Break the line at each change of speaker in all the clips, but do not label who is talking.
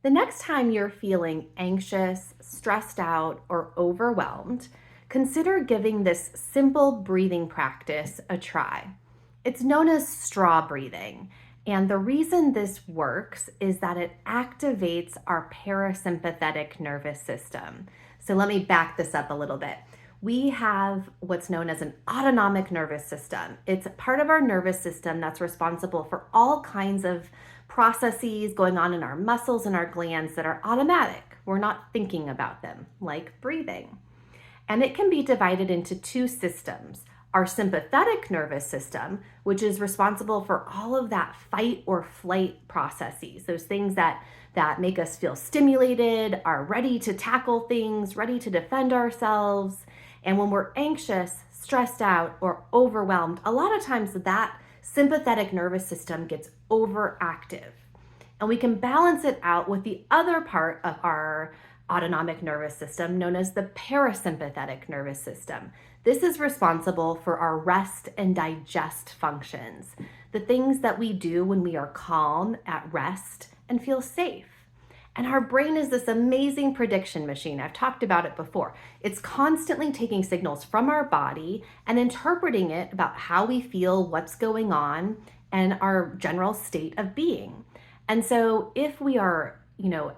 The next time you're feeling anxious, stressed out, or overwhelmed, consider giving this simple breathing practice a try. It's known as straw breathing. And the reason this works is that it activates our parasympathetic nervous system. So let me back this up a little bit. We have what's known as an autonomic nervous system. It's part of our nervous system that's responsible for all kinds of processes going on in our muscles and our glands that are automatic. We're not thinking about them, like breathing. And it can be divided into two systems. Our sympathetic nervous system, which is responsible for all of that fight or flight processes, those things that make us feel stimulated, are ready to tackle things, ready to defend ourselves. And when we're anxious, stressed out, or overwhelmed, a lot of times that sympathetic nervous system gets overactive. And we can balance it out with the other part of our autonomic nervous system known as the parasympathetic nervous system. This is responsible for our rest and digest functions, the things that we do when we are calm, at rest, and feel safe. And our brain is this amazing prediction machine. I've talked about it before. It's constantly taking signals from our body and interpreting it about how we feel, what's going on, and our general state of being. And so if we are,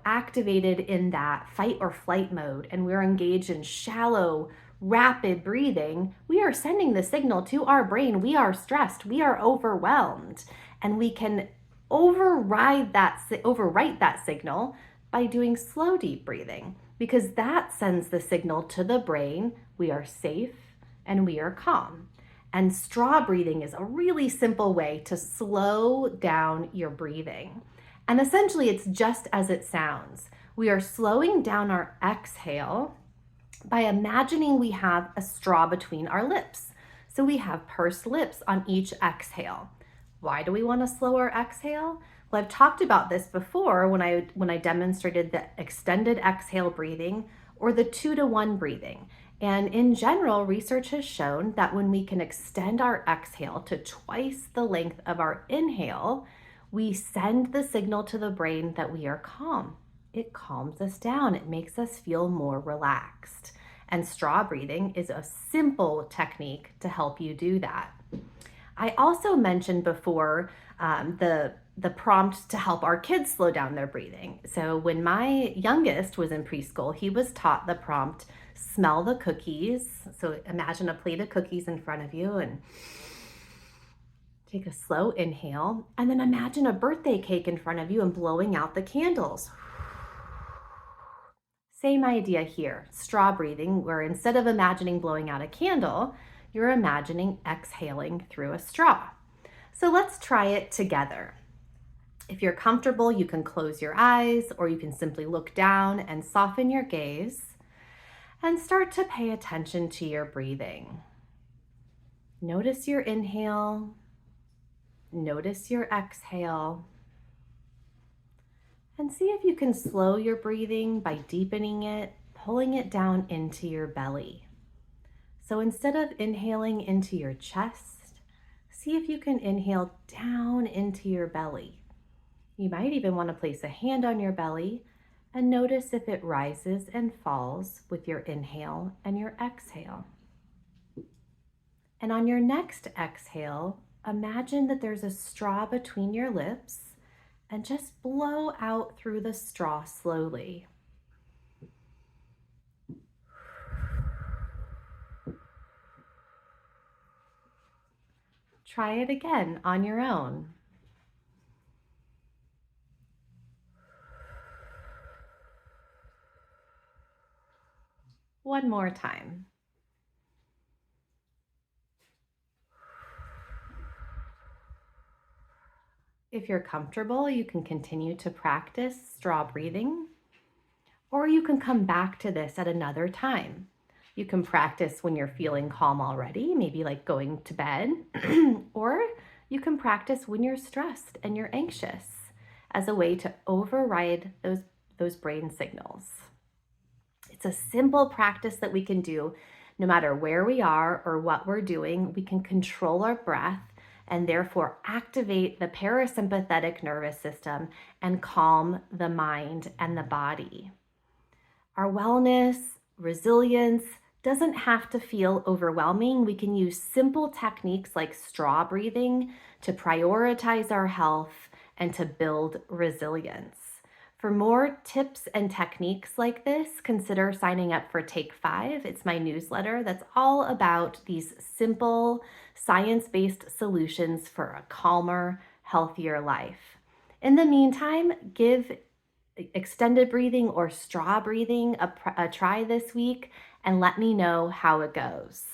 activated in that fight or flight mode and we're engaged in shallow, rapid breathing, we are sending the signal to our brain, we are stressed, we are overwhelmed, and we can overwrite that signal by doing slow, deep breathing, because that sends the signal to the brain, we are safe and we are calm. And straw breathing is a really simple way to slow down your breathing. And essentially, it's just as it sounds. We are slowing down our exhale by imagining we have a straw between our lips. So we have pursed lips on each exhale. Why do we want to slow our exhale? Well, I've talked about this before when I demonstrated the extended exhale breathing or the 2-to-1 breathing. And in general, research has shown that when we can extend our exhale to twice the length of our inhale, we send the signal to the brain that we are calm. It calms us down. It makes us feel more relaxed. And straw breathing is a simple technique to help you do that. I also mentioned before the prompt to help our kids slow down their breathing. So when my youngest was in preschool, he was taught the prompt, smell the cookies. So imagine a plate of cookies in front of you and take a slow inhale, and then imagine a birthday cake in front of you and blowing out the candles. Same idea here, straw breathing, where instead of imagining blowing out a candle, you're imagining exhaling through a straw. So let's try it together. If you're comfortable, you can close your eyes, or you can simply look down and soften your gaze and start to pay attention to your breathing. Notice your inhale. Notice your exhale, and see if you can slow your breathing by deepening it, pulling it down into your belly. So instead of inhaling into your chest, see if you can inhale down into your belly. You might even want to place a hand on your belly and notice if it rises and falls with your inhale and your exhale. And on your next exhale, imagine that there's a straw between your lips and just blow out through the straw slowly. Try it again on your own. One more time. If you're comfortable, you can continue to practice straw breathing, or you can come back to this at another time. You can practice when you're feeling calm already, maybe like going to bed, or you can practice when you're stressed and you're anxious as a way to override those brain signals. It's a simple practice that we can do no matter where we are or what we're doing. We can control our breath and therefore activate the parasympathetic nervous system and calm the mind and the body. Our wellness, resilience doesn't have to feel overwhelming. We can use simple techniques like straw breathing to prioritize our health and to build resilience. For more tips and techniques like this, consider signing up for Take 5. It's my newsletter that's all about these simple, science-based solutions for a calmer, healthier life. In the meantime, give extended breathing or straw breathing a try this week and let me know how it goes.